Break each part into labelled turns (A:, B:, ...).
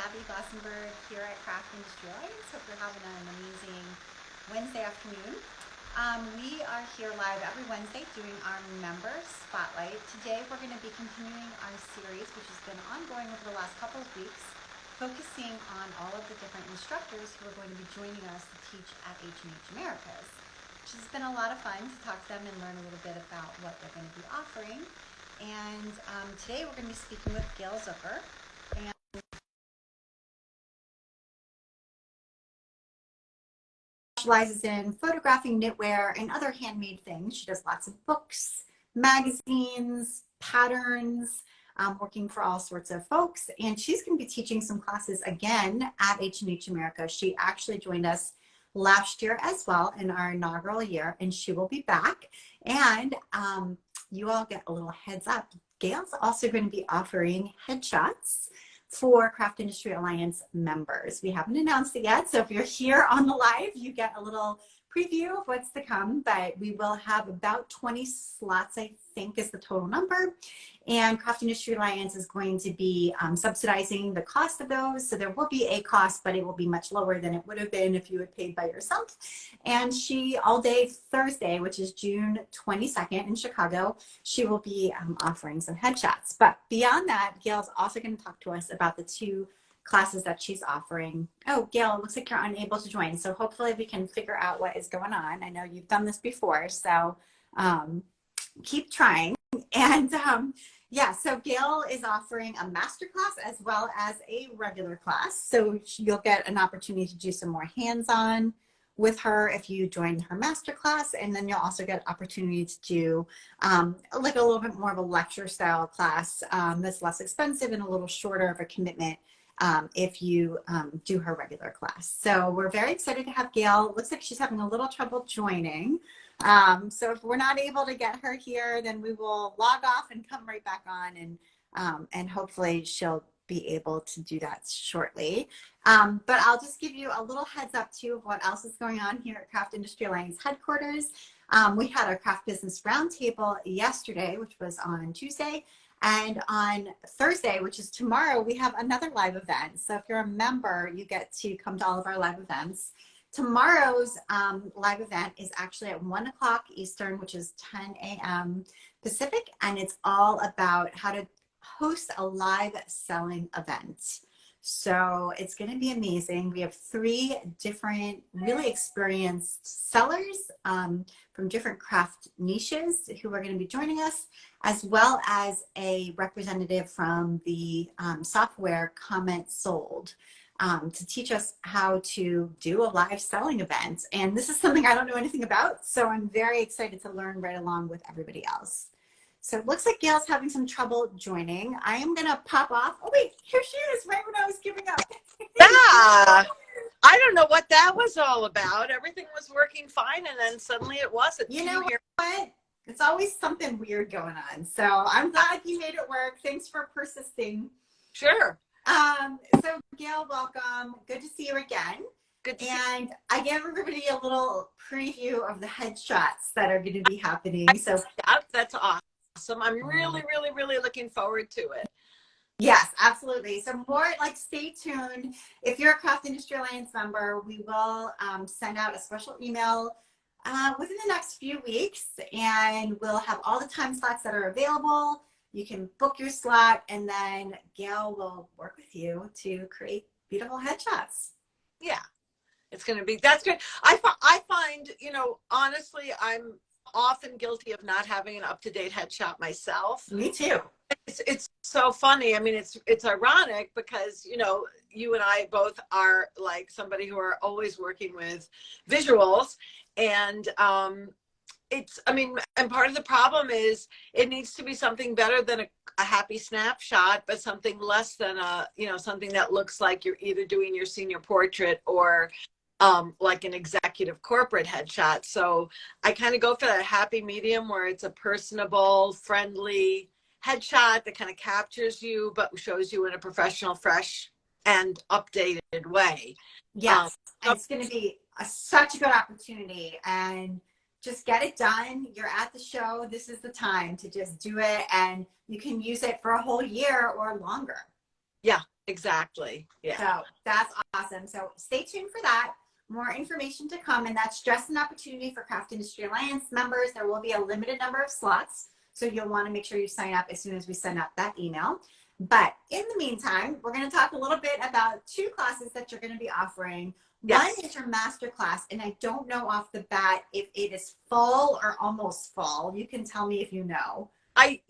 A: Abby Glassenberg here at Craft Industry Alliance. Hope you're having an amazing Wednesday afternoon. We are here live every Wednesday doing our member spotlight. Today we're going to be continuing our series, which has been ongoing over the last couple of weeks, focusing on all of the different instructors who are going to be joining us to teach at H&H Americas, which has been a lot of fun to talk to them and learn a little bit about what they're going to be offering. And today we're going to be speaking with Gale Zucker. And specializes in photographing knitwear and other handmade things. She does lots of books, magazines, patterns, working for all sorts of folks. And she's going to be teaching some classes again at H&H America. She actually joined us last year as well in our inaugural year, and she will be back. And you all get a little heads up. Gale's also going to be offering headshots for Craft Industry Alliance members. We haven't announced it yet, so if you're here on the live, you get a little preview of what's to come, but we will have about 20 slots, I think is the total number. And Craft Industry Alliance is going to be subsidizing the cost of those. So there will be a cost, but it will be much lower than it would have been if you had paid by yourself. And she, all day Thursday, which is June 22nd in Chicago, she will be offering some headshots. But beyond that, Gale's also going to talk to us about the two classes that she's offering. Oh, Gale, it looks like you're unable to join. So hopefully we can figure out what is going on. I know you've done this before, so keep trying. And yeah, so Gale is offering a master class as well as a regular class. So you'll get an opportunity to do some more hands-on with her if you join her master class. And then you'll also get opportunity to do like a little bit more of a lecture style class that's less expensive and a little shorter of a commitment if you do her regular class. So we're very excited to have Gale. Looks like she's having a little trouble joining. So if we're not able to get her here, then we will log off and come right back on, and hopefully she'll be able to do that shortly. But I'll just give you a little heads up too of what else is going on here at Craft Industry Alliance headquarters. We had our Craft Business Roundtable yesterday, which was on Tuesday. And on Thursday, which is tomorrow, we have another live event. So if you're a member, you get to come to all of our live events. Tomorrow's live event is actually at 1 o'clock Eastern, which is 10 a.m. Pacific. And it's all about how to host a live selling event. So it's going to be amazing. We have 3 different really experienced sellers from different craft niches who are going to be joining us, as well as a representative from the software Comment Sold to teach us how to do a live selling event. And this is something I don't know anything about, so I'm very excited to learn right along with everybody else. So it looks like Gale's having some trouble joining. I am going to pop off. Oh, wait, here she is, right when I was giving up.
B: Yeah, I don't know what that was all about. Everything was working fine, and then suddenly it wasn't.
A: You know what? It's always something weird going on. So I'm glad you made it work. Thanks for persisting.
B: Sure.
A: So Gale, welcome. Good to see you again.
B: Good to see
A: And I gave everybody a little preview of the headshots that are going to be happening. So
B: yeah, that's awesome. I'm really looking forward to it.
A: yes, absolutely. So more like stay tuned. If you're a Craft Industry Alliance member, we will send out a special email within the next few weeks, and we'll have all the time slots that are available. You can book your slot, and then Gale will work with you to create beautiful headshots.
B: Yeah, it's going to be, that's good. I find, you know, honestly, I'm often guilty of not having an up-to-date headshot myself.
A: Me too.
B: It's so funny. I mean, it's ironic because, you know, you and I both are like somebody who are always working with visuals, and I mean, and part of the problem is it needs to be something better than a happy snapshot, but something less than something that looks like you're either doing your senior portrait or like an executive corporate headshot. So I kind of go for that happy medium where it's a personable, friendly headshot that kind of captures you, but shows you in a professional, fresh, and updated way.
A: Yes, and it's going to be such a good opportunity, and just get it done. You're at the show. This is the time to just do it, and you can use it for a whole year or longer.
B: Yeah, Exactly. Yeah.
A: So that's awesome. So stay tuned for that. More information to come, and that's just an opportunity for Craft Industry Alliance members. There will be a limited number of slots, so you'll want to make sure you sign up as soon as we send out that email. But in the meantime, we're going to talk a little bit about two classes that you're going to be offering.
B: Yes.
A: One is your master class, and I don't know off the bat if it is full or almost full. You can tell me if you know.
B: I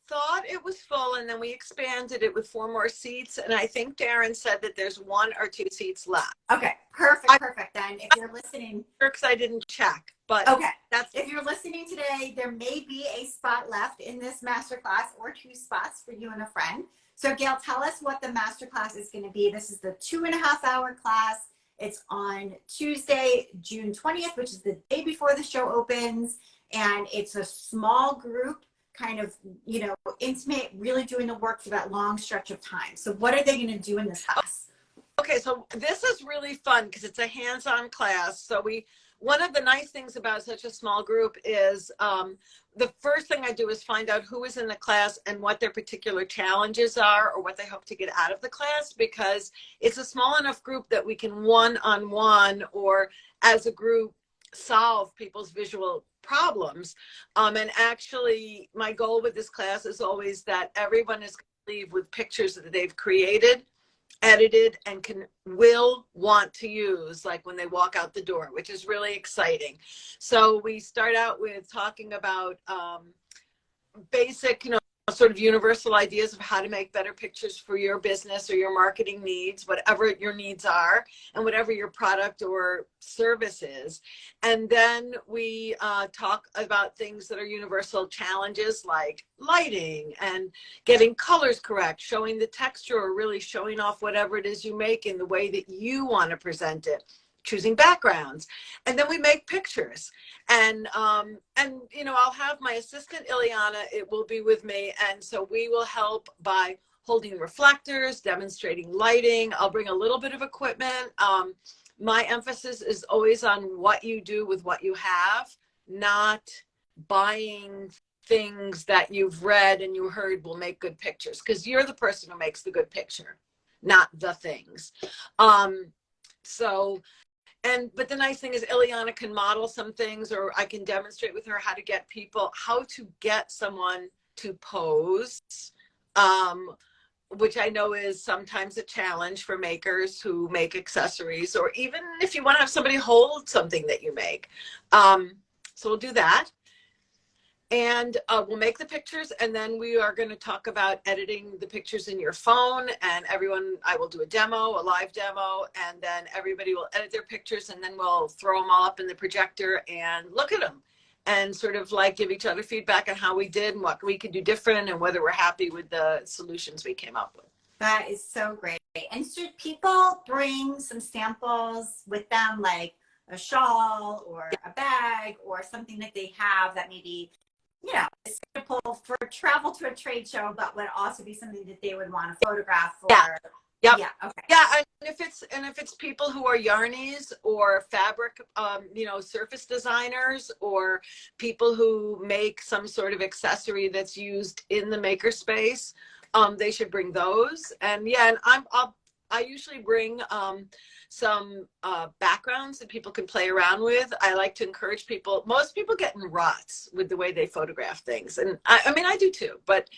B: thought it was full, and then we expanded it with 4 more seats. And I think Darren said that there's 1 or 2 seats left.
A: Okay, perfect. Then if you're listening,
B: because I didn't check, but
A: okay,
B: that's
A: if you're listening today, there may be a spot left in this masterclass or 2 spots for you and a friend. So Gail, tell us what the masterclass is going to be. This is the 2.5-hour class. It's on Tuesday, June 20th, which is the day before the show opens. And it's a small group, kind of, intimate, really doing the work for that long stretch of time. So what are they going to do in this class?
B: Okay, so this is really fun because it's a hands-on class. So one of the nice things about such a small group is the first thing I do is find out who is in the class and what their particular challenges are or what they hope to get out of the class, because it's a small enough group that we can one-on-one or as a group solve people's visual problems. And actually, my goal with this class is always that everyone is going to leave with pictures that they've created, edited, and will want to use like when they walk out the door, which is really exciting. So we start out with talking about basic, sort of universal ideas of how to make better pictures for your business or your marketing needs, whatever your needs are and whatever your product or service is. And then we talk about things that are universal challenges like lighting and getting colors correct, showing the texture, or really showing off whatever it is you make in the way that you want to present it, choosing backgrounds. And then we make pictures, and I'll have my assistant Ileana, it will be with me, and so we will help by holding reflectors, demonstrating lighting. I'll bring a little bit of equipment. My emphasis is always on what you do with what you have, not buying things that you've read and you heard will make good pictures, because you're the person who makes the good picture, not the things. But the nice thing is Ileana can model some things, or I can demonstrate with her how to get someone to pose, which I know is sometimes a challenge for makers who make accessories, or even if you want to have somebody hold something that you make. So we'll do that. And we'll make the pictures, and then we are going to talk about editing the pictures in your phone. And I will do a live demo, and then everybody will edit their pictures, and then we'll throw them all up in the projector and look at them and sort of like give each other feedback on how we did and what we could do different and whether we're happy with the solutions we came up with.
A: That is so great. And should people bring some samples with them, like a shawl or a bag or something that they have that maybe is suitable for travel to a trade show, but would also be something that they would want to photograph for?
B: Yeah. Yep.
A: Yeah. Okay.
B: Yeah. And if it's people who are yarnies or fabric, surface designers, or people who make some sort of accessory that's used in the makerspace, they should bring those. And I usually bring some backgrounds that people can play around with. I like to encourage people. Most people get in ruts with the way they photograph things. And I do too. But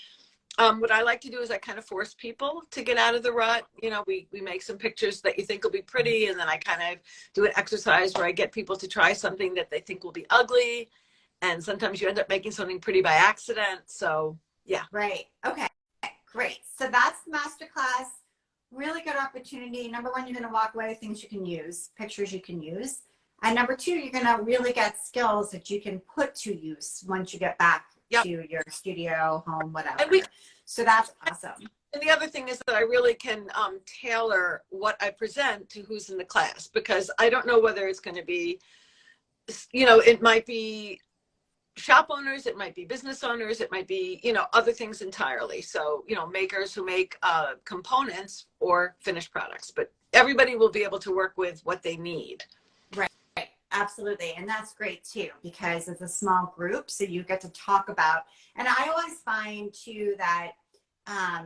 B: what I like to do is I kind of force people to get out of the rut. We make some pictures that you think will be pretty. And then I kind of do an exercise where I get people to try something that they think will be ugly. And sometimes you end up making something pretty by accident. So, yeah.
A: Right. Okay. Great. So that's the masterclass. Really good opportunity. Number one, you're going to walk away with things you can use, pictures you can use. And number two, you're going to really get skills that you can put to use once you get back to your studio, home, whatever. So that's awesome.
B: And the other thing is that I really can tailor what I present to who's in the class, because I don't know whether it's going to be, it might be shop owners, it might be business owners, it might be, other things entirely. So, makers who make components or finished products, but everybody will be able to work with what they need.
A: Right. Absolutely. And that's great too, because it's a small group. So you get to talk about, and I always find too that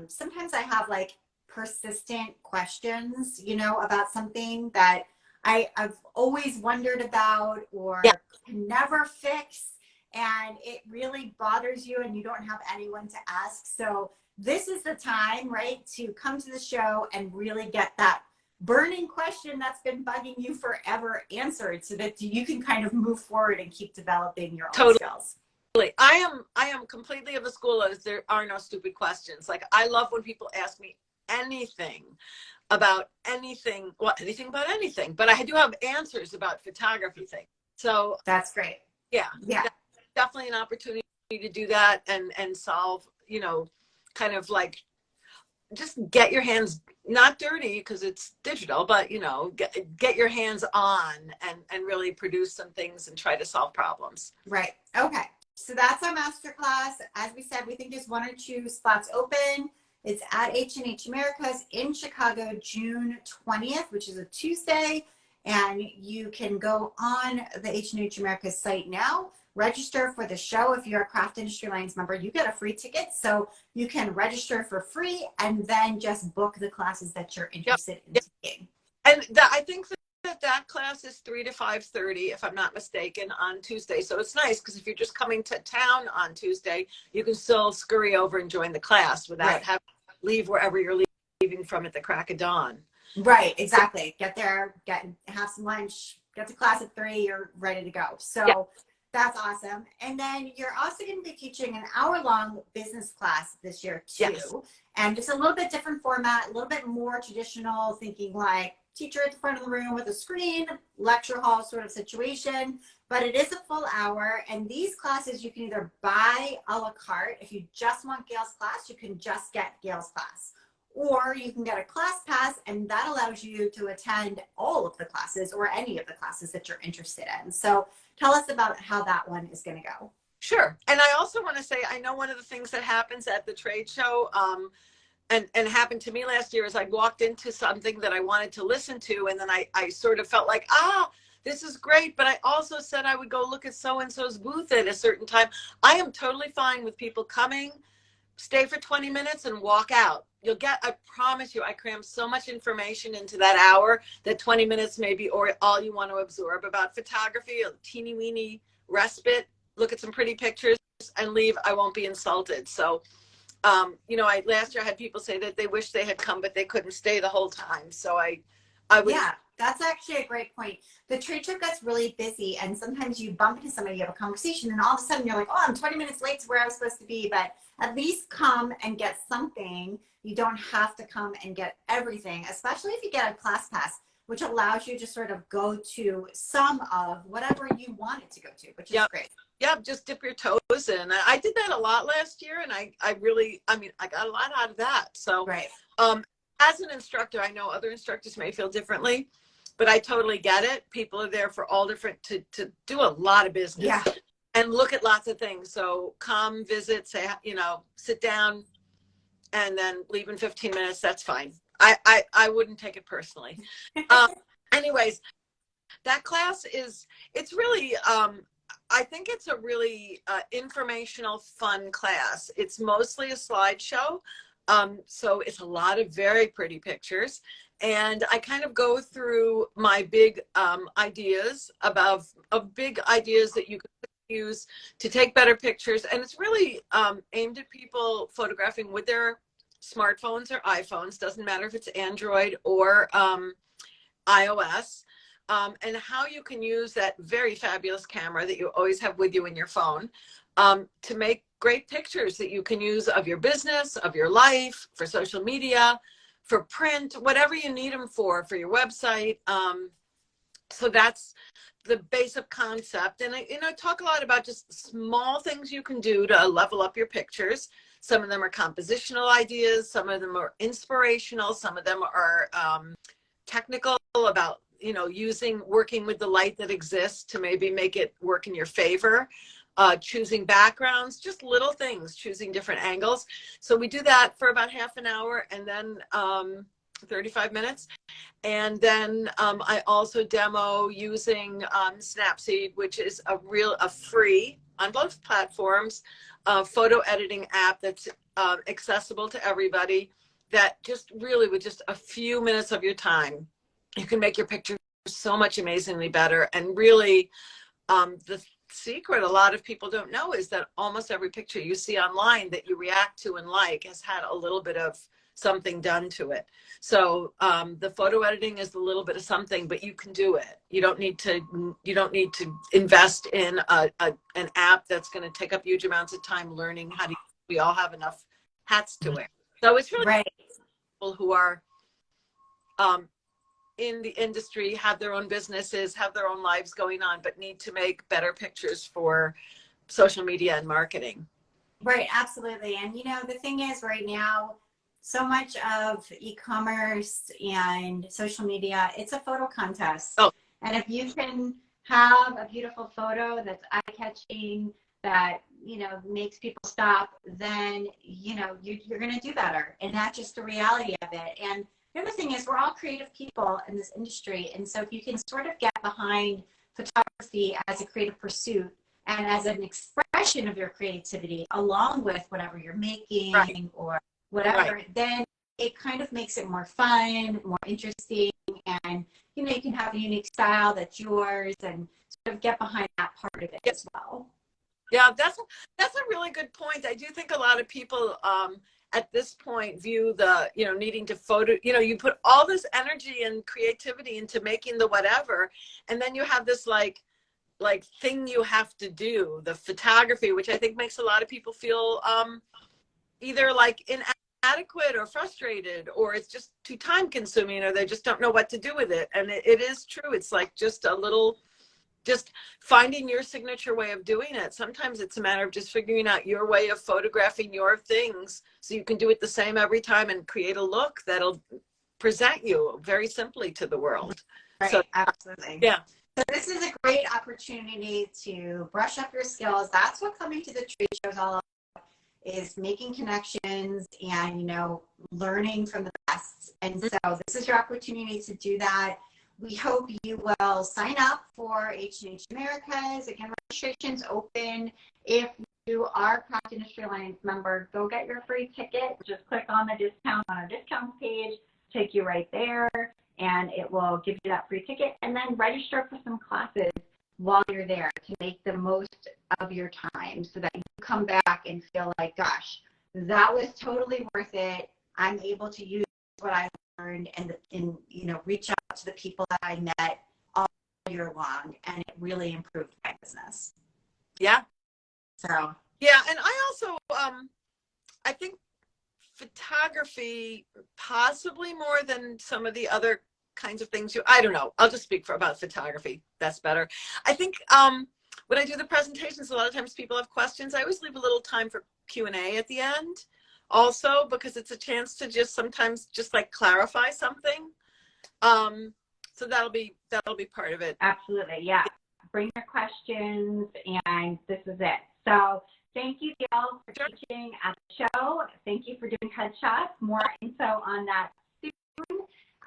A: sometimes I have like persistent questions, you know, about something that I've always wondered about
B: Yeah,
A: or can never fix, and it really bothers you and you don't have anyone to ask. So this is the time, right, to come to the show and really get that burning question that's been bugging you forever answered so that you can kind of move forward and keep developing your own
B: totally.
A: skills.
B: I am completely of the school as there are no stupid questions. Like, I love when people ask me anything about anything, well, anything about anything, but I do have answers about photography things. So
A: That's great.
B: yeah,
A: Yeah.
B: definitely an opportunity to do that and solve, you know, kind of like just get your hands not dirty because it's digital, but you know, get your hands on and really produce some things and try to solve problems.
A: Right. Okay. So that's our masterclass. As we said, we think there's 1 or 2 spots open. It's at H&H Americas in Chicago, June 20th, which is a Tuesday. And you can go on the H&H Americas site now, register for the show. If you're a Craft Industry Alliance member, you get a free ticket. So you can register for free and then just book the classes that you're interested in taking.
B: And I think that class is 3 to 5:30, if I'm not mistaken, on Tuesday. So it's nice because if you're just coming to town on Tuesday, you can still scurry over and join the class without having to leave wherever you're leaving from at the crack of dawn.
A: Right, exactly. Get there, have some lunch, get to class at 3, you're ready to go. So that's awesome. And then you're also going to be teaching an hour-long business class this year too.
B: Yes.
A: And just a little bit different format, a little bit more traditional, thinking like teacher at the front of the room with a screen, lecture hall sort of situation. But it is a full hour. And these classes you can either buy a la carte. If you just want Gale's class, you can just get Gale's class. Or you can get a class pass, and that allows you to attend all of the classes or any of the classes that you're interested in. So tell us about how that one is going to go.
B: Sure. And I also want to say, I know one of the things that happens at the trade show and happened to me last year is I walked into something that I wanted to listen to, and then I sort of felt like, this is great, but I also said I would go look at so-and-so's booth at a certain time. I am totally fine with people coming, stay for 20 minutes and walk out. You'll get, I promise you, I cram so much information into that hour that 20 minutes may be or all you want to absorb about photography, a teeny weeny respite, look at some pretty pictures and leave. I won't be insulted. So, you know, last year I had people say that they wish they had come, but they couldn't stay the whole time. So I would.
A: Yeah, that's actually a great point. The trade show gets really busy, and sometimes you bump into somebody, you have a conversation, and all of a sudden you're like, oh, I'm 20 minutes late to where I was supposed to be. But at least come and get something. You don't have to come and get everything, especially if you get a class pass, which allows you to sort of go to some of whatever you wanted to go to, which is great.
B: Yeah, just dip your toes in. I did that a lot last year, and I got a lot out of that. So, as an instructor, I know other instructors may feel differently, but I totally get it. People are there for all different, to do a lot of business and look at lots of things. So come visit, say, you know, sit down and then leave in 15 minutes. That's fine. I wouldn't take it personally. Anyways, that class it's really, I think it's a really informational, fun class. It's mostly a slideshow. So it's a lot of very pretty pictures. And I kind of go through my big ideas of big ideas that you could use to take better pictures. And it's really aimed at people photographing with their smartphones or iPhones. Doesn't matter if it's Android or iOS. And how you can use that very fabulous camera that you always have with you in your phone to make great pictures that you can use of your business, of your life, for social media, for print, whatever you need them for your website. So that's the basic concept. And I talk a lot about just small things you can do to level up your pictures. Some of them are compositional ideas. Some of them are inspirational. Some of them are technical about, you know, working with the light that exists to maybe make it work in your favor. Choosing backgrounds, just little things, choosing different angles. So we do that for about half an hour and then 35 minutes. And then I also demo using Snapseed, which is a free, on both platforms, photo editing app that's accessible to everybody. that just really with just a few minutes of your time, you can make your picture so much amazingly better. And really, the secret a lot of people don't know is that almost every picture you see online that you react to and like has had a little bit of something done to it. So the photo editing is a little bit of something, but you can do it. You don't need to invest in an app that's going to take up huge amounts of time learning how to. We all have enough hats to wear. So it's really
A: Right.
B: people who are in the industry, have their own businesses, have their own lives going on, but need to make better pictures for social media and marketing.
A: Right, absolutely. And the thing is right now, so much of e-commerce and social media, it's a photo contest.
B: Oh.
A: And if you can have a beautiful photo that's eye-catching, that, makes people stop, then, you're going to do better. And that's just the reality of it. And the other thing is we're all creative people in this industry. And so if you can sort of get behind photography as a creative pursuit and as an expression of your creativity along with whatever you're making, right, or whatever, right, then it kind of makes it more fun, more interesting. And, you can have a unique style that's yours and sort of get behind that part of it as well.
B: Yeah, that's a really good point. I do think a lot of people at this point view the, needing to photo, you put all this energy and creativity into making the whatever, and then you have this like thing you have to do, the photography, which I think makes a lot of people feel either like inadequate or frustrated, or it's just too time consuming, or they just don't know what to do with it. And it is true. It's like just finding your signature way of doing it. Sometimes it's a matter of just figuring out your way of photographing your things so you can do it the same every time and create a look that'll present you very simply to the world.
A: Right, so, absolutely.
B: Yeah.
A: So this is a great opportunity to brush up your skills. That's what coming to the trade show is all about, is making connections and, learning from the best. And so this is your opportunity to do that. We hope you will sign up for H&H Americas. Again, registration's open. If you are a Craft Industry Alliance member, go get your free ticket. Just click on the discount on our discounts page, take you right there, and it will give you that free ticket. And then register for some classes while you're there to make the most of your time so that you come back and feel like, gosh, that was totally worth it. I'm able to use what I learned and reach out to the people that I met all year long, and it really improved my business.
B: Yeah.
A: So.
B: Yeah, and I also, I think photography, possibly more than some of the other kinds of things I don't know. I'll just speak about photography. That's better. I think when I do the presentations, a lot of times people have questions. I always leave a little time for Q&A at the end also, because it's a chance to sometimes like clarify something. So that'll be part of it.
A: Absolutely. Yeah. Bring your questions, and this is it. So thank you, Gale, for teaching at the show. Thank you for doing headshots. More info on that soon.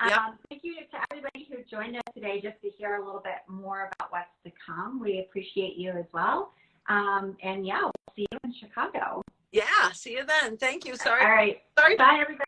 B: Yep.
A: Thank you to everybody who joined us today just to hear a little bit more about what's to come. We appreciate you as well. And yeah, we'll see you in Chicago.
B: Yeah, see you then. Thank you. Sorry.
A: All right.
B: Sorry.
A: Bye, everybody.